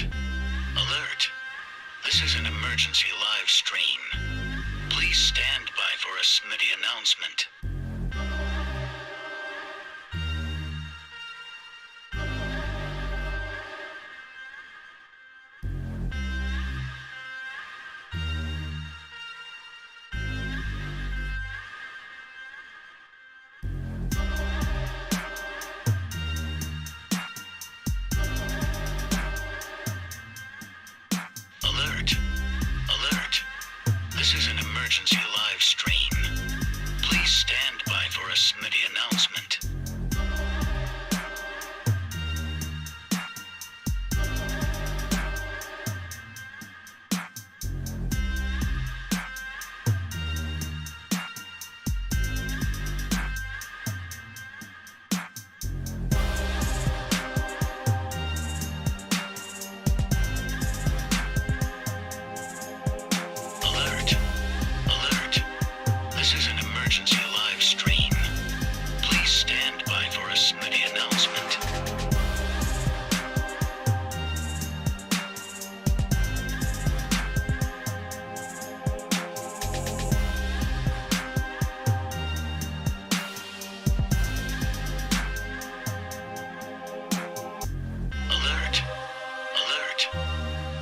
Alert! Alert! This is an emergency live stream. Please stand by for a Smitty announcement. Alert! Alert! This is an emergency live stream. Please stand by for a Smitty announcement. Alert! Alert! This is an emergency live stream. Please stand by for a Smitty announcement. Alert! Alert!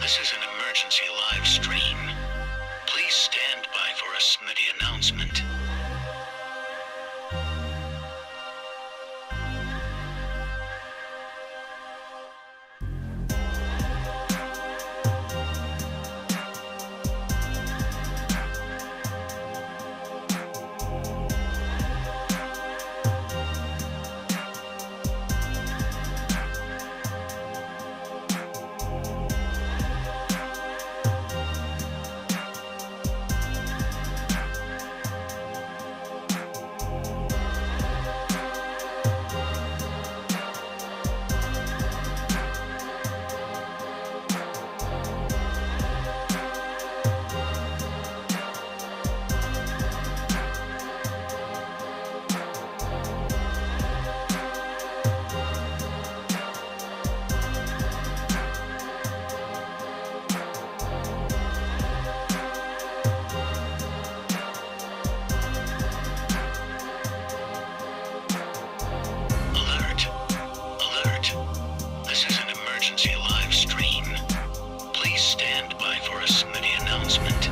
This is an emergency live stream. Please stand by for a Smitty announcement. Alert! Alert! This is an emergency live stream. Please stand by for a Smitty announcement.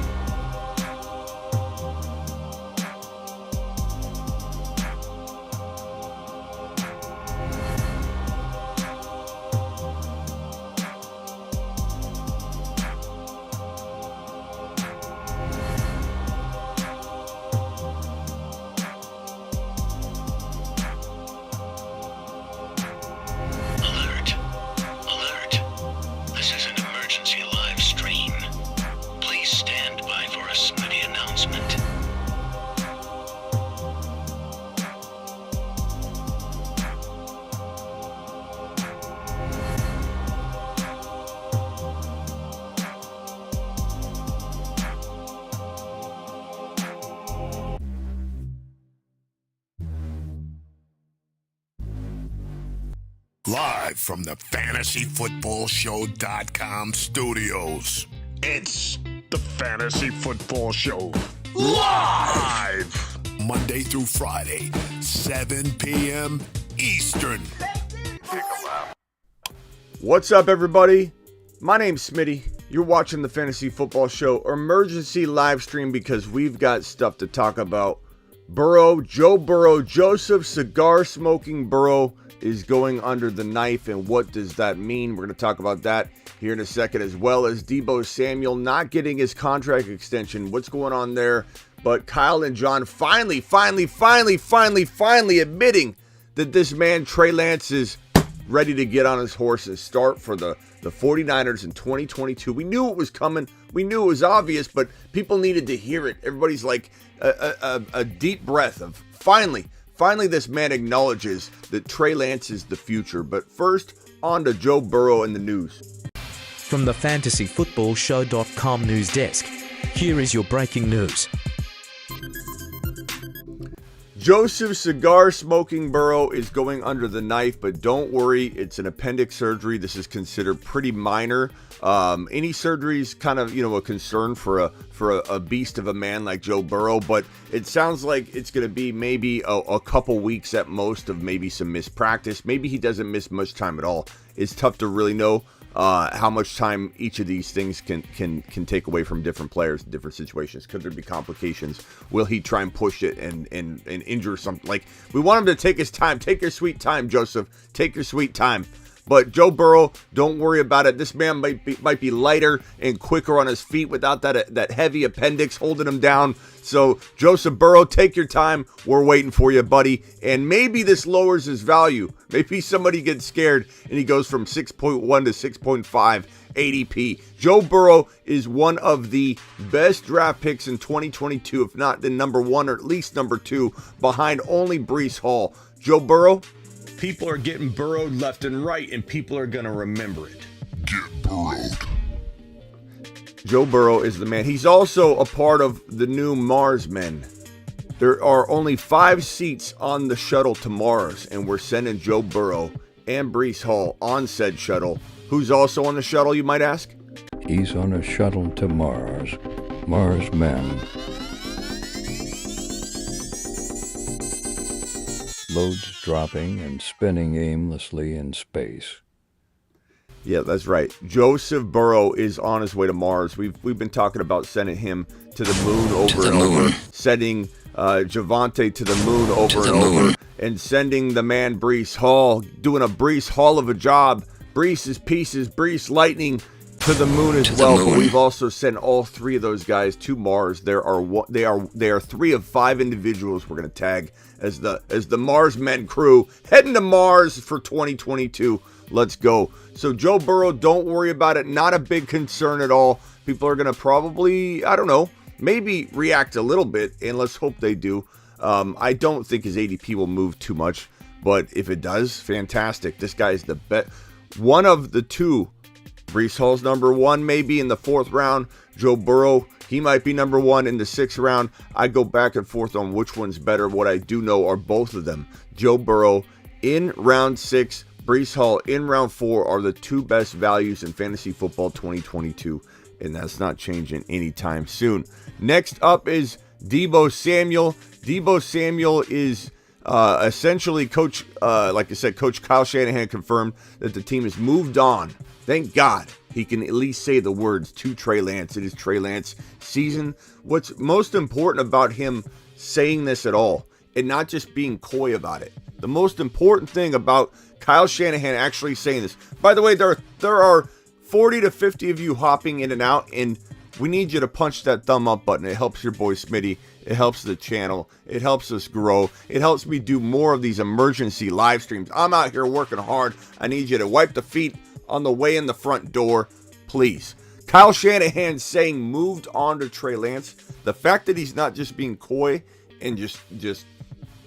Alert! Alert! This is an emergency live stream. Please stand by for a Smitty announcement. Live from the FantasyFootballShow.com studios. It's the Fantasy Football Show. Live! Monday through Friday, 7 p.m. Eastern. What's up, everybody? My name's Smitty. You're watching the Fantasy Football Show emergency live stream because we've got stuff to talk about. Burrow, Joe Burrow, Joseph Cigar Smoking Burrow is going under the knife, and what does that mean? We're going to talk about that here in a second, as well as Deebo Samuel not getting his contract extension. What's going on there? But Kyle and John finally admitting that this man, Trey Lance, is ready to get on his horse and start for the 49ers in 2022. We knew it was coming. We knew it was obvious, but people needed to hear it. Everybody's like a deep breath of finally this man acknowledges that Trey Lance is the future. But first, on to Joe Burrow and the news. From the FantasyFootballShow.com news desk, here is your breaking news. Joseph cigar smoking Burrow is going under the knife, but don't worry, it's an appendix surgery. This is considered pretty minor. Any surgery is kind of, a concern for a beast of a man like Joe Burrow, but it sounds like it's going to be maybe a couple weeks at most of maybe some missed practice. Maybe he doesn't miss much time at all. It's tough to really know how much time each of these things can take away from different players in different situations. Could there be complications? Will he try and push it and injure something? Like, we want him to take his time. Take your sweet time, Joseph. Take your sweet time. But Joe Burrow, don't worry about it. This man might be lighter and quicker on his feet without that heavy appendix holding him down. So, Joseph Burrow, take your time. We're waiting for you, buddy. And maybe this lowers his value. Maybe somebody gets scared and he goes from 6.1 to 6.5 ADP. Joe Burrow is one of the best draft picks in 2022, if not the number one or at least number two, behind only Breece Hall. Joe Burrow, people are getting burrowed left and right, and people are going to remember it. Get burrowed. Joe Burrow is the man. He's also a part of the new Mars Men. There are only 5 seats on the shuttle to Mars, and we're sending Joe Burrow and Breece Hall on said shuttle. Who's also on the shuttle, you might ask? He's on a shuttle to Mars. Mars Men. Loads dropping and spinning aimlessly in space. Yeah, that's right. Joseph Burrow is on his way to Mars. We've been talking about sending him to the moon over and over, sending Javante to the moon over and over, and sending the man Breece Hall, doing a Breece Hall of a job. Breece's Pieces, Breece Lightning to the moon as well. But we've also sent all 3 of those guys to Mars. They are 3 of 5 individuals we're going to tag as the Mars Men crew heading to Mars for 2022. Let's go. So Joe Burrow, don't worry about it. Not a big concern at all. People are going to probably, I don't know, maybe react a little bit, and let's hope they do. I don't think his ADP will move too much, but if it does, fantastic. This guy is the best. One of the 2. Breece Hall's number 1 maybe in the 4th round. Joe Burrow, he might be number 1 in the 6th round. I go back and forth on which one's better. What I do know are both of them. Joe Burrow in round 6, Breece Hall in round 4 are the 2 best values in fantasy football 2022, and that's not changing anytime soon. Next up is Deebo Samuel. Deebo Samuel is essentially Coach Kyle Shanahan confirmed that the team has moved on. Thank God he can at least say the words to Trey Lance. It is Trey Lance season. What's most important about him saying this at all and not just being coy about it, the most important thing about Kyle Shanahan actually saying this, by the way, there are 40 to 50 of you hopping in and out, and we need you to punch that thumb up button. It helps your boy Smitty. It helps the channel. It helps us grow. It helps me do more of these emergency live streams. I'm out here working hard. I need you to wipe the feet on the way in the front door, please. Kyle Shanahan saying moved on to Trey Lance. The fact that he's not just being coy and just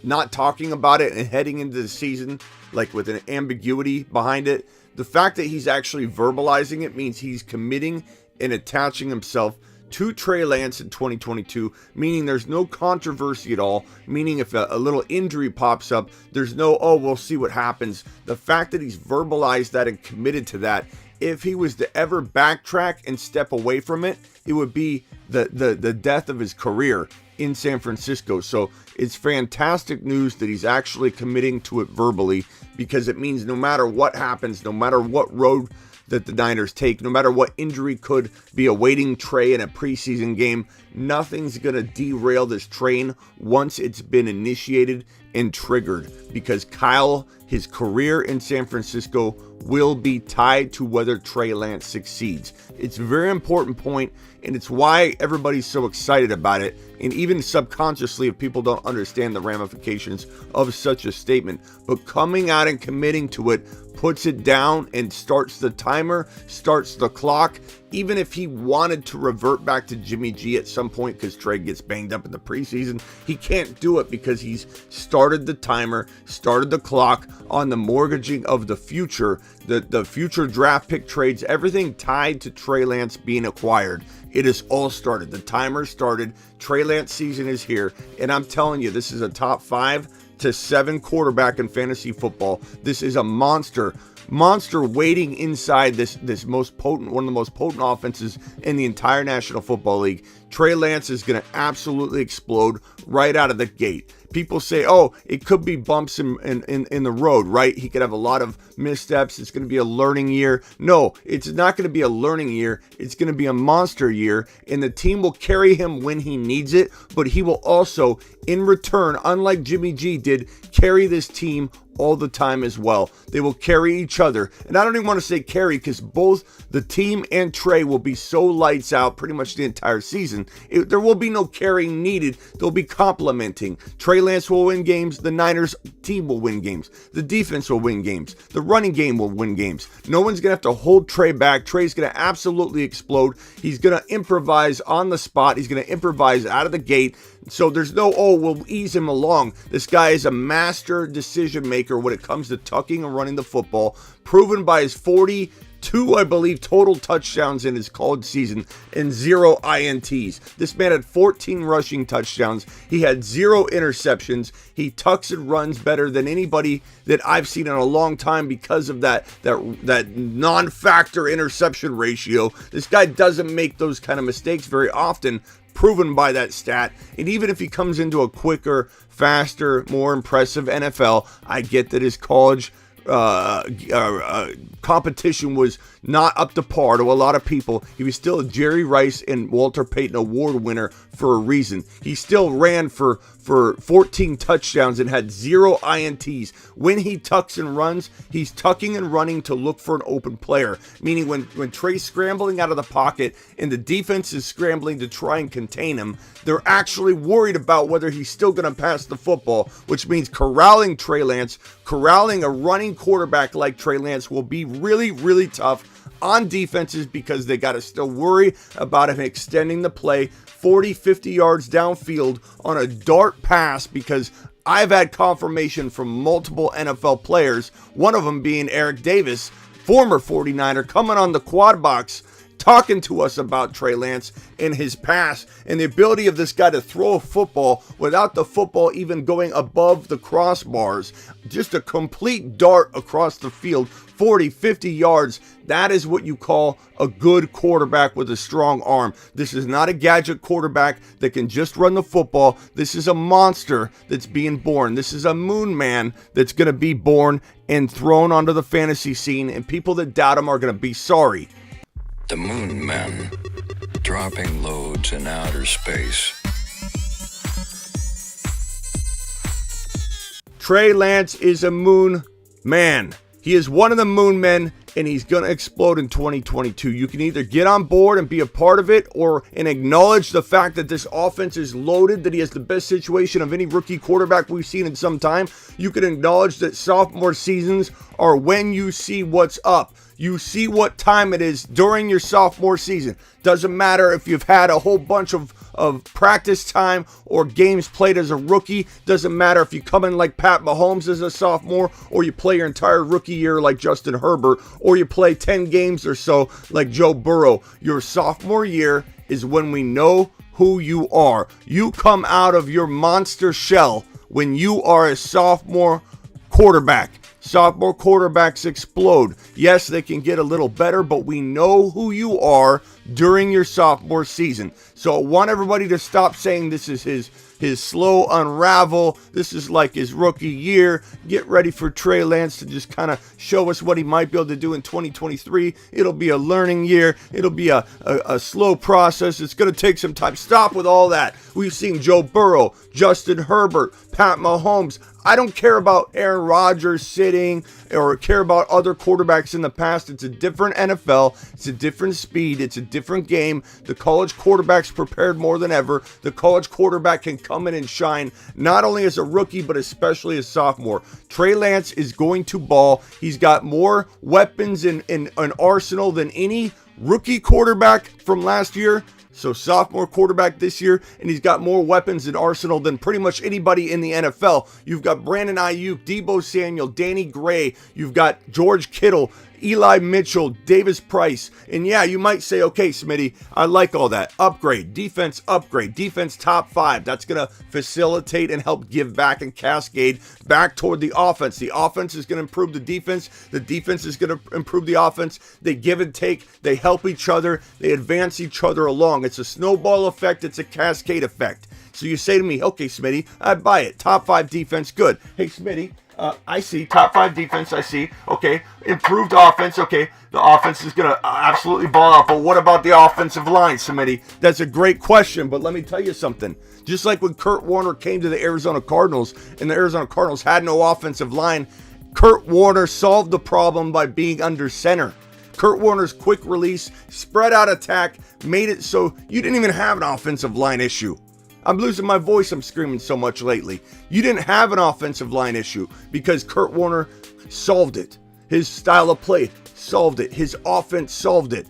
not talking about it and heading into the season like with an ambiguity behind it, the fact that he's actually verbalizing it means he's committing and attaching himself to Trey Lance in 2022, meaning there's no controversy at all, meaning if a little injury pops up, there's no, we'll see what happens. The fact that he's verbalized that and committed to that, if he was to ever backtrack and step away from it, it would be the death of his career in San Francisco. So it's fantastic news that he's actually committing to it verbally, because it means no matter what happens, no matter what road that the Niners take, no matter what injury could be awaiting Trey in a preseason game, nothing's going to derail this train once it's been initiated and triggered, because Kyle, his career in San Francisco will be tied to whether Trey Lance succeeds. It's a very important point, and it's why everybody's so excited about it. And even subconsciously, if people don't understand the ramifications of such a statement, but coming out and committing to it puts it down and starts the timer, starts the clock. Even if he wanted to revert back to Jimmy G at some point because Trey gets banged up in the preseason, he can't do it because he's started the timer, started the clock on the mortgaging of the future, the future draft pick trades, everything tied to Trey Lance being acquired. It has all started. The timer started. Trey Lance season is here. And I'm telling you, this is a top 5 to 7 quarterback in fantasy football. This is a monster waiting inside this most potent, one of the most potent offenses in the entire National Football League. Trey Lance is going to absolutely explode right out of the gate. People say, oh, it could be bumps in the road, right? He could have a lot of missteps. It's going to be a learning year. No, it's not going to be a learning year. It's going to be a monster year, and the team will carry him when he needs it, but he will also, in return, unlike Jimmy G did, carry this team all the time as well. They will carry each other. And I don't even want to say carry because both the team and Trey will be so lights out pretty much the entire season. There will be no carrying needed. They'll be complementing. Trey Lance will win games. The Niners team will win games. The defense will win games. The running game will win games. No one's going to have to hold Trey back. Trey's going to absolutely explode. He's going to improvise on the spot. He's going to improvise out of the gate. So there's no, oh, we'll ease him along. This guy is a master decision maker when it comes to tucking and running the football, proven by his 42, I believe, total touchdowns in his college season and 0 INTs. This man had 14 rushing touchdowns. He had 0 interceptions. He tucks and runs better than anybody that I've seen in a long time because of that non-factor interception ratio. This guy doesn't make those kind of mistakes very often, proven by that stat. And even if he comes into a quicker, faster, more impressive NFL, I get that his college competition was not up to par to a lot of people. He was still a Jerry Rice and Walter Payton Award winner for a reason. He still ran for 14 touchdowns and had 0 INTs. When he tucks and runs, he's tucking and running to look for an open player. Meaning when Trey's scrambling out of the pocket and the defense is scrambling to try and contain him, they're actually worried about whether he's still going to pass the football, which means corralling Trey Lance, corralling a running quarterback like Trey Lance will be really, really tough on defenses because they got to still worry about him extending the play 40, 50 yards downfield on a dart pass, because I've had confirmation from multiple NFL players, one of them being Eric Davis, former 49er, coming on the quad box talking to us about Trey Lance and his pass and the ability of this guy to throw a football without the football even going above the crossbars. Just a complete dart across the field, 40, 50 yards. That is what you call a good quarterback with a strong arm. This is not a gadget quarterback that can just run the football. This is a monster that's being born. This is a moon man that's going to be born and thrown onto the fantasy scene, and people that doubt him are going to be sorry. The Moon Men, dropping loads in outer space. Trey Lance is a moon man. He is one of the moon men, and he's going to explode in 2022. You can either get on board and be a part of it and acknowledge the fact that this offense is loaded, that he has the best situation of any rookie quarterback we've seen in some time. You can acknowledge that sophomore seasons are when you see what's up. You see what time it is during your sophomore season. Doesn't matter if you've had a whole bunch of practice time or games played as a rookie. Doesn't matter if you come in like Pat Mahomes as a sophomore, or you play your entire rookie year like Justin Herbert, or you play 10 games or so like Joe Burrow. Your sophomore year is when we know who you are. You come out of your monster shell when you are a sophomore quarterback. Sophomore quarterbacks explode. Yes, they can get a little better, but we know who you are during your sophomore season. So I want everybody to stop saying this is his slow unravel. This is like his rookie year. Get ready for Trey Lance to just kind of show us what he might be able to do in 2023. It'll be a learning year. It'll be a slow process. It's going to take some time. Stop with all that. We've seen Joe Burrow, Justin Herbert, Pat Mahomes. I don't care about Aaron Rodgers sitting or care about other quarterbacks in the past. It's a different NFL. It's a different speed. It's a different game. The college quarterback's prepared more than ever. The college quarterback can come in and shine, not only as a rookie, but especially as sophomore. Trey Lance is going to ball. He's got more weapons in an arsenal than any rookie quarterback from last year. So sophomore quarterback this year, and he's got more weapons in arsenal than pretty much anybody in the NFL. You've got Brandon Ayuk, Deebo Samuel, Danny Gray. You've got George Kittle, Eli Mitchell, Davis Price. And yeah, you might say, okay, Smitty, I like all that. Upgrade, defense top 5. That's going to facilitate and help give back and cascade back toward the offense. The offense is going to improve the defense. The defense is going to improve the offense. They give and take. They help each other. They advance each other along. It's a snowball effect. It's a cascade effect. So you say to me, okay, Smitty, I buy it. Top 5 defense, good. Hey, Smitty, I see. Top 5 defense, I see. Okay. Improved offense. Okay. The offense is going to absolutely ball out. But what about the offensive line, Smitty? That's a great question. But let me tell you something. Just like when Kurt Warner came to the Arizona Cardinals and the Arizona Cardinals had no offensive line, Kurt Warner solved the problem by being under center. Kurt Warner's quick release, spread out attack, made it so you didn't even have an offensive line issue. I'm losing my voice. I'm screaming so much lately. You didn't have an offensive line issue because Kurt Warner solved it. His style of play solved it. His offense solved it.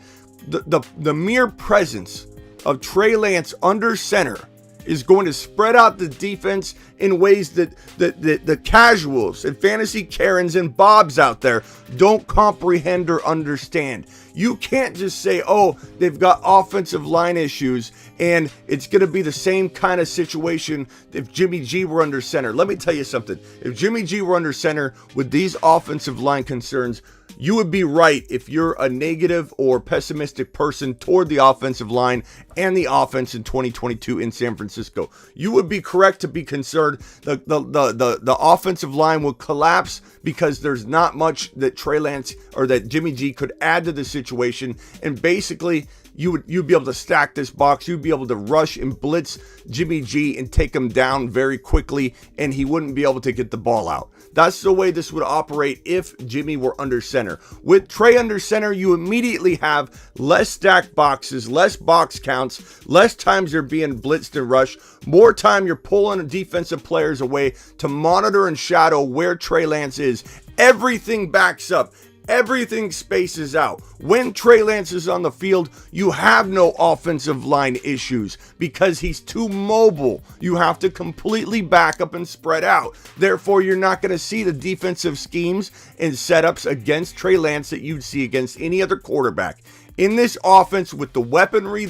The mere presence of Trey Lance under center is going to spread out the defense in ways that the casuals and fantasy Karens and Bobs out there don't comprehend or understand. You can't just say, oh, they've got offensive line issues and it's going to be the same kind of situation if Jimmy G were under center. Let me tell you something. If Jimmy G were under center with these offensive line concerns, you would be right if you're a negative or pessimistic person toward the offensive line and the offense in 2022 in San Francisco. You would be correct to be concerned. The offensive line will collapse because there's not much that Trey Lance or that Jimmy G could add to the situation. And basically, you'd be able to stack this box. You'd be able to rush and blitz Jimmy G and take him down very quickly, and he wouldn't be able to get the ball out. That's the way this would operate if Jimmy were under center. With Trey under center, you immediately have less stacked boxes, less box counts, less times you're being blitzed and rushed, more time you're pulling defensive players away to monitor and shadow where Trey Lance is. Everything backs up. Everything spaces out. When Trey Lance is on the field, you have no offensive line issues because he's too mobile. You have to completely back up and spread out. Therefore, you're not going to see the defensive schemes and setups against Trey Lance that you'd see against any other quarterback. In this offense with the weaponry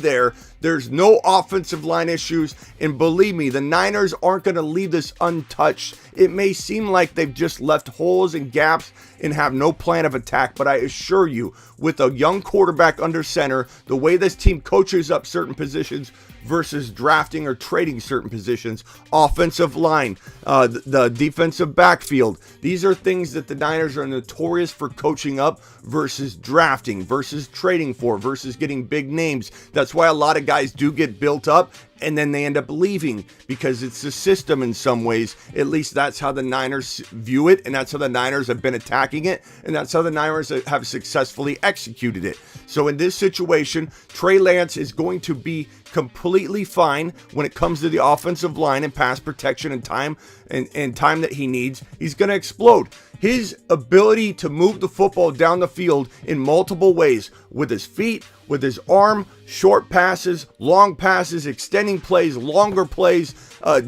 there's no offensive line issues. And believe me, the Niners aren't going to leave this untouched. It may seem like they've just left holes and gaps and have no plan of attack, but I assure you, with a young quarterback under center, the way this team coaches up certain positions versus drafting or trading certain positions, offensive line, the defensive backfield, these are things that the Niners are notorious for coaching up versus drafting, versus trading for, versus getting big names. That's why a lot of guys do get built up and then they end up leaving because it's the system in some ways. At least that's how the Niners view it, and that's how the Niners have been attacking it, and that's how the Niners have successfully executed it. So in this situation, Trey Lance is going to be completely fine when it comes to the offensive line and pass protection and time that he needs. He's going to explode. His ability to move the football down the field in multiple ways with his feet, with his arm, short passes, long passes, extending plays, longer plays,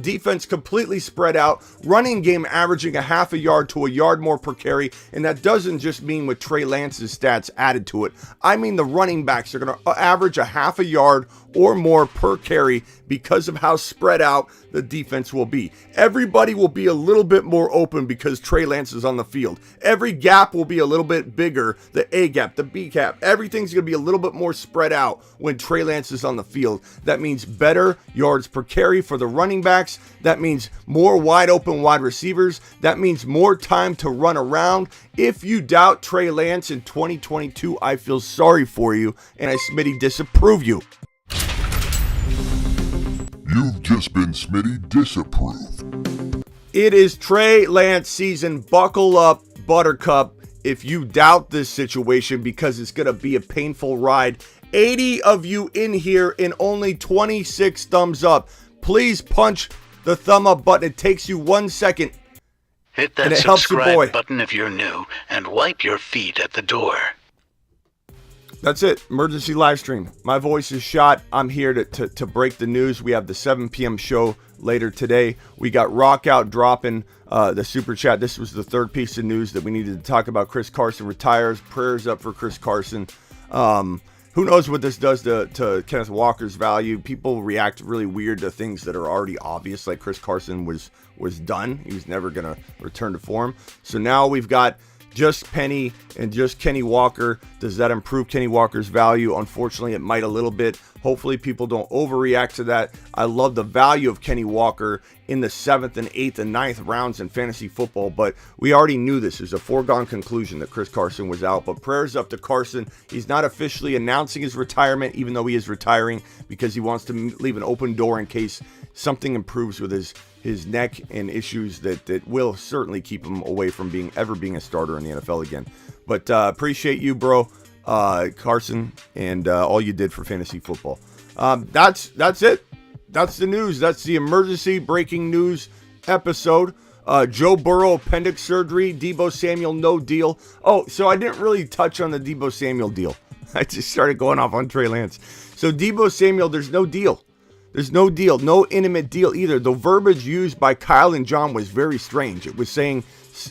defense completely spread out, running game averaging a half a yard to a yard more per carry. And that doesn't just mean with Trey Lance's stats added to it. I mean the running backs are going to average a half a yard or more per carry because of how spread out the defense will be. Everybody will be a little bit more open because Trey Lance is on the field. Every gap will be a little bit bigger, the A gap, the B gap. Everything's going to be a little bit more spread out when Trey Lance is on the field. That means better yards per carry for the running backs. That means more wide open wide receivers. That means more time to run around. If you doubt Trey Lance in 2022, I feel sorry for you, and I, Smitty, disapprove you. You've just been Smitty disapproved. It is Trey Lance season. Buckle up, Buttercup, if you doubt this situation, because it's going to be a painful ride. 80 of you in here and only 26 thumbs up. Please punch the thumb up button. It takes you 1 second. Hit that subscribe button if you're new, and wipe your feet at the door. That's it. Emergency live stream. My voice is shot. I'm here to break the news. We have the 7 p.m. show later today. We got Rock Out dropping the super chat. This was the third piece of news that we needed to talk about. Chris Carson retires. Prayers up for Chris Carson. Who knows what this does to Kenneth Walker's value? People react really weird to things that are already obvious, like Chris Carson was done. He was never going to return to form. So now we've got just Penny and just Kenny Walker. Does that improve Kenny Walker's value? Unfortunately, it might a little bit. Hopefully people don't overreact to that. I love the value of Kenny Walker in the 7th and 8th and 9th rounds in fantasy football, but we already knew this. It was a foregone conclusion that Chris Carson was out, but prayers up to Carson. He's not officially announcing his retirement, even though he is retiring, because he wants to leave an open door in case something improves with his neck and issues that will certainly keep him away from ever being a starter in the NFL again. But appreciate you, bro, Carson, and all you did for fantasy football. That's it. That's the news. That's the emergency breaking news episode. Joe Burrow appendix surgery. Deebo Samuel no deal. Oh, so I didn't really touch on the Deebo Samuel deal. I just started going off on Trey Lance. So Deebo Samuel, there's no deal. There's no deal, no intimate deal either. The verbiage used by Kyle and John was very strange. It was saying,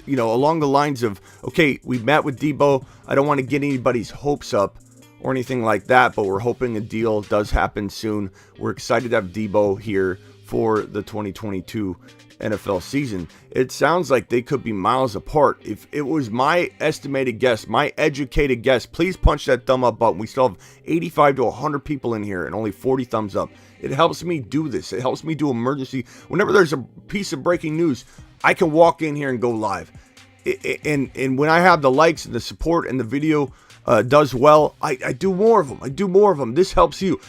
along the lines of, okay, we met with Deebo. I don't want to get anybody's hopes up or anything like that, but we're hoping a deal does happen soon. We're excited to have Deebo here for the 2022 NFL season. It sounds like they could be miles apart. If it was my estimated guess, my educated guess, please punch that thumb up button. We still have 85 to 100 people in here and only 40 thumbs up. It helps me do this. It helps me do emergency. Whenever there's a piece of breaking news, I can walk in here and go live. And when I have the likes and the support and the video does well, I do more of them. This helps you.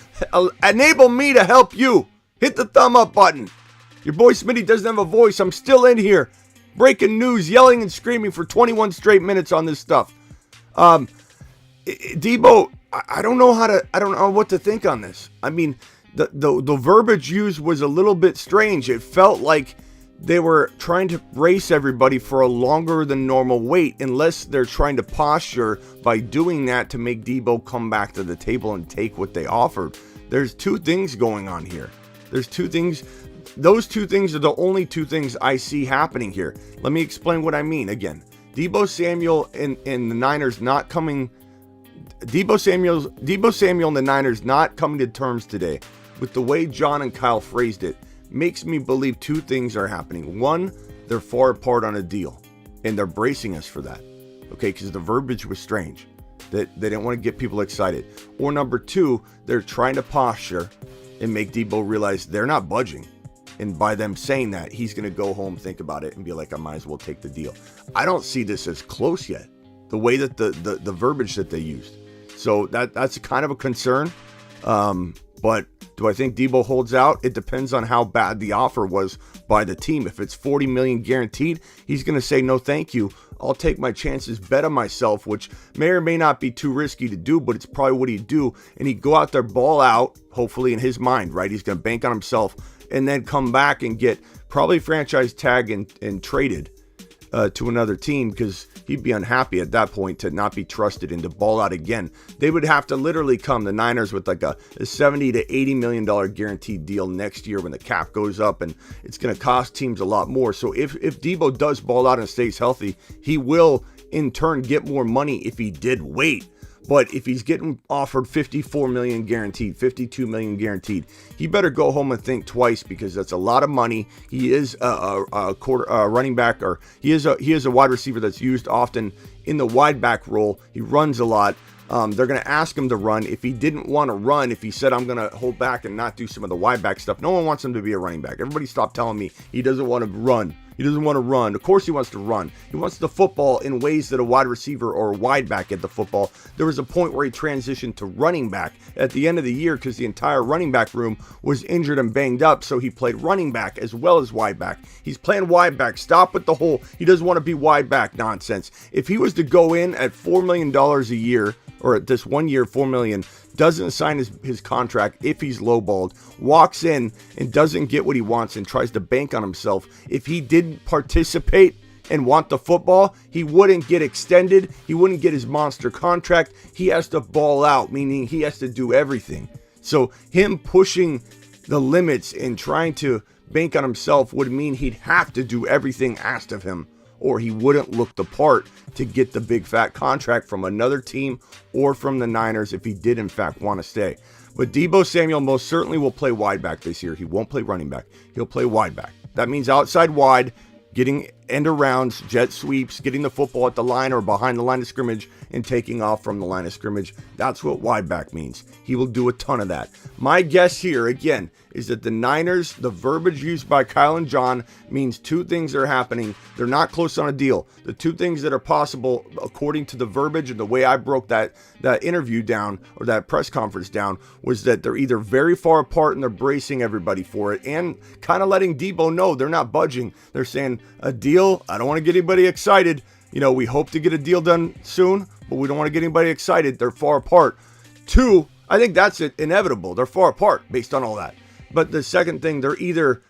Enable me to help you. Hit the thumb up button. Your boy Smitty doesn't have a voice. I'm still in here. Breaking news, yelling and screaming for 21 straight minutes on this stuff. Deebo, I don't know what to think on this. I mean, the verbiage used was a little bit strange. It felt like they were trying to brace everybody for a longer than normal wait, unless they're trying to posture by doing that to make Deebo come back to the table and take what they offered. There's two things going on here. There's two things. Those two things are the only two things I see happening here. Let me explain what I mean again. Deebo Samuel and the Niners not coming. Deebo Samuel and the Niners not coming to terms today with the way John and Kyle phrased it makes me believe two things are happening. One, they're far apart on a deal, and they're bracing us for that. Okay, because the verbiage was strange. That they didn't want to get people excited. Or number two, they're trying to posture and make Deebo realize they're not budging. And by them saying that, he's going to go home, think about it, and be like, I might as well take the deal. I don't see this as close yet, the way that the verbiage that they used. So that's kind of a concern. But do I think Deebo holds out? It depends on how bad the offer was by the team. If it's $40 million guaranteed, he's going to say, no, thank you. I'll take my chances, bet on myself, which may or may not be too risky to do, but it's probably what he'd do. And he'd go out there, ball out, hopefully in his mind, right? He's going to bank on himself and then come back and get probably franchise tag and traded to another team, because he'd be unhappy at that point to not be trusted and to ball out again. They would have to literally come, the Niners, with like a $70 to $80 million guaranteed deal next year when the cap goes up, and it's going to cost teams a lot more. So if Deebo does ball out and stays healthy, he will in turn get more money if he did wait. But if he's getting offered $54 million guaranteed, $52 million guaranteed, he better go home and think twice, because that's a lot of money. He is a running back, or he is a wide receiver that's used often in the wide back role. He runs a lot. They're going to ask him to run. If he didn't want to run, if he said, I'm going to hold back and not do some of the wide back stuff, no one wants him to be a running back. Everybody stop telling me he doesn't want to run. He doesn't want to run. Of course he wants to run. He wants the football in ways that a wide receiver or a wide back get the football. There was a point where he transitioned to running back at the end of the year because the entire running back room was injured and banged up, so he played running back as well as wide back. He's playing wide back. Stop with the whole, he doesn't want to be wide back nonsense. If he was to go in at $4 million a year, or at this 1 year, $4 million, doesn't sign his contract if he's lowballed, walks in and doesn't get what he wants and tries to bank on himself, if he didn't participate and want the football, he wouldn't get extended. He wouldn't get his monster contract. He has to ball out, meaning he has to do everything. So him pushing the limits and trying to bank on himself would mean he'd have to do everything asked of him, or he wouldn't look the part to get the big fat contract from another team or from the Niners if he did in fact want to stay. But Deebo Samuel most certainly will play wide back this year. He won't play running back. He'll play wide back. That means outside wide, getting end arounds, jet sweeps, getting the football at the line or behind the line of scrimmage and taking off from the line of scrimmage. That's what wide back means. He will do a ton of that. My guess here, again, is that the Niners, the verbiage used by Kyle and John means two things are happening. They're not close on a deal. The two things that are possible, according to the verbiage and the way I broke that interview down, or that press conference down, was that they're either very far apart and they're bracing everybody for it and kind of letting Deebo know they're not budging. They're saying a deal, I don't want to get anybody excited. We hope to get a deal done soon, but we don't want to get anybody excited. They're far apart. Two, I think that's inevitable. They're far apart based on all that. But the second thing, they're either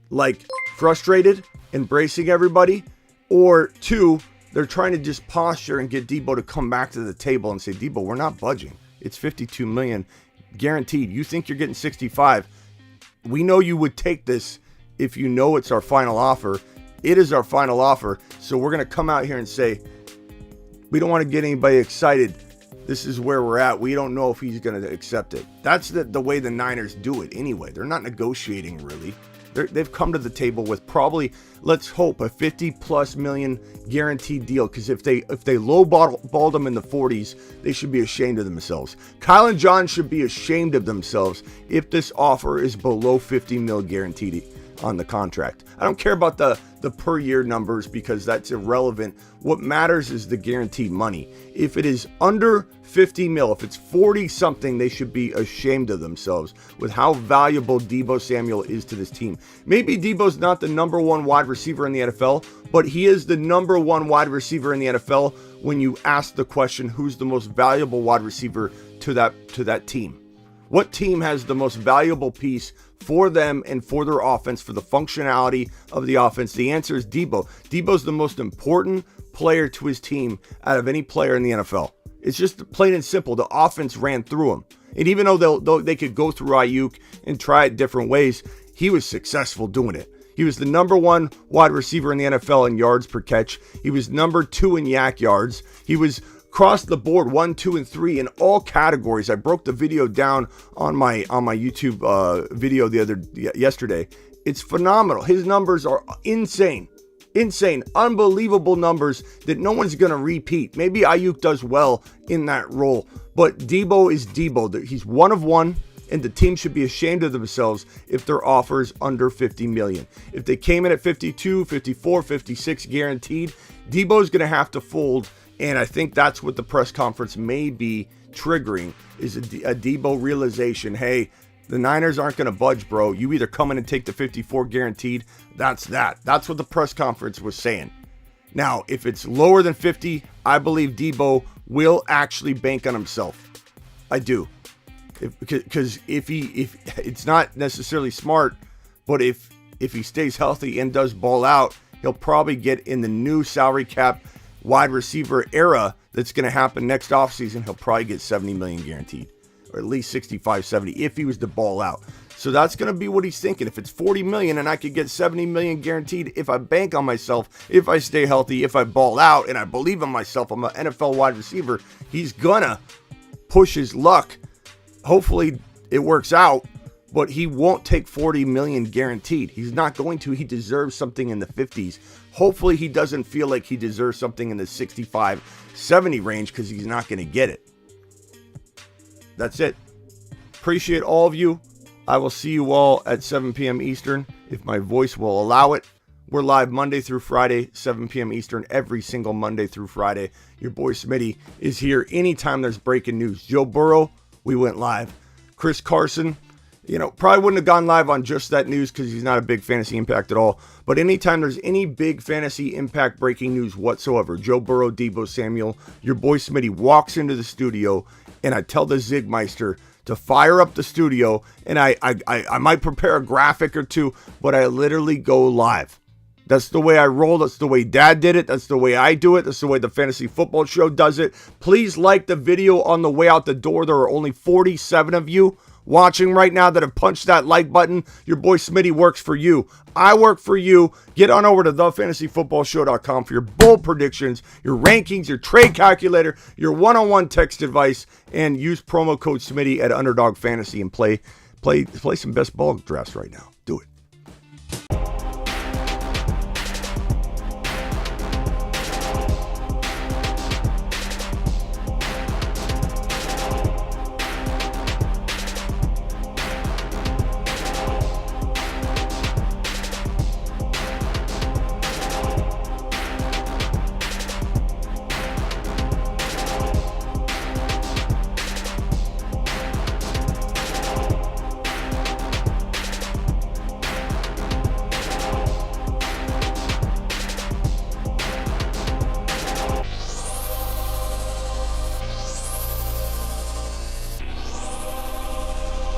like frustrated, embracing everybody, or two, they're trying to just posture and get Deebo to come back to the table and say, Deebo, we're not budging. It's $52 million guaranteed. You think you're getting 65. We know you would take this if you know it's our final offer. It is our final offer. So we're going to come out here and say, we don't want to get anybody excited. This is where we're at. We don't know if he's going to accept it. That's the way the Niners do it anyway. They're not negotiating really. They've come to the table with probably, let's hope, a 50+ million guaranteed deal. Because if they lowballed them in the 40s, they should be ashamed of themselves. Kyle and John should be ashamed of themselves if this offer is below 50 mil guaranteed on the contract. I don't care about the per year numbers because that's irrelevant. What matters is the guaranteed money. If it is under 50 mil, if it's 40 something, they should be ashamed of themselves with how valuable Deebo Samuel is to this team. Maybe Deebo's not the number one wide receiver in the NFL, but he is the number one wide receiver in the NFL when you ask the question, who's the most valuable wide receiver to that team? What team has the most valuable piece for them and for their offense, for the functionality of the offense? The answer is Deebo. Deebo's the most important player to his team out of any player in the NFL. It's just plain and simple. The offense ran through him. And even though they could go through Ayuk and try it different ways, he was successful doing it. He was the number one wide receiver in the NFL in yards per catch. He was number 2 in yak yards. He was across the board 1, 2, and 3 in all categories. I broke the video down on my YouTube video yesterday. It's phenomenal. His numbers are insane, unbelievable numbers that no one's gonna repeat. Maybe Ayuk does well in that role, but Deebo is Deebo. He's one of one, and the team should be ashamed of themselves if their offers under 50 million. If they came in at 52, 54, 56 guaranteed, Deebo's gonna have to fold. And I think that's what the press conference may be triggering, is a Deebo realization. Hey, the Niners aren't going to budge, bro. You either come in and take the 54 guaranteed. That's that. That's what the press conference was saying. Now, if it's lower than 50, I believe Deebo will actually bank on himself. I do. Because if it's not necessarily smart, but if he stays healthy and does ball out, he'll probably get in the new salary cap wide receiver era that's going to happen next offseason. He'll probably get 70 million guaranteed, or at least 65, 70 if he was to ball out. So that's going to be what he's thinking. If it's 40 million and I could get 70 million guaranteed if I bank on myself, if I stay healthy, if I ball out and I believe in myself, I'm an NFL wide receiver, he's gonna push his luck. Hopefully it works out, but he won't take 40 million guaranteed. He's not going to. He deserves something in the 50s. Hopefully he doesn't feel like he deserves something in the 65, 70 range, because he's not going to get it. That's it. Appreciate all of you. I will see you all at 7 p.m. Eastern, if my voice will allow it, We're live Monday through Friday, 7 p.m. Eastern, every single Monday through Friday. Your boy Smitty is here anytime there's breaking news. Joe Burrow, we went live. Carson, probably wouldn't have gone live on just that news because he's not a big fantasy impact at all. But anytime there's any big fantasy impact breaking news whatsoever, Joe Burrow, Deebo Samuel, your boy Smitty walks into the studio, and I tell the Zigmeister to fire up the studio, and I might prepare a graphic or two, but I literally go live. That's the way I roll. That's the way Dad did it. That's the way I do it. That's the way the Fantasy Football Show does it. Please like the video on the way out the door. There are only 47 of you watching right now that have punched that like button. Your boy Smitty works for you. I work for you. Get on over to thefantasyfootballshow.com for your bold predictions, your rankings, your trade calculator, your one-on-one text advice, and use promo code Smitty at Underdog Fantasy and play some best ball drafts right now. Do it.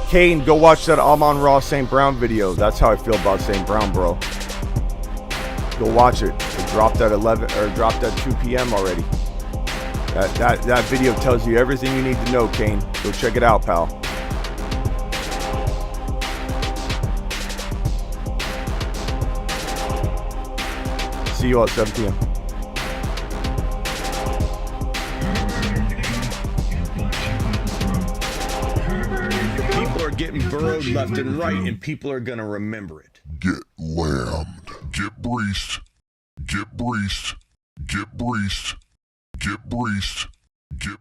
Kane, go watch that Amon-Ra St. Brown video. That's how I feel about St. Brown, bro. Go watch it. It dropped at 2 p.m. already. That video tells you everything you need to know, Kane. Go check it out, pal. See you all at 7 p.m. Getting burrowed left and right, and people are gonna remember it. Get lambed. Get breached. Get breached. Get breached. Get breached. Get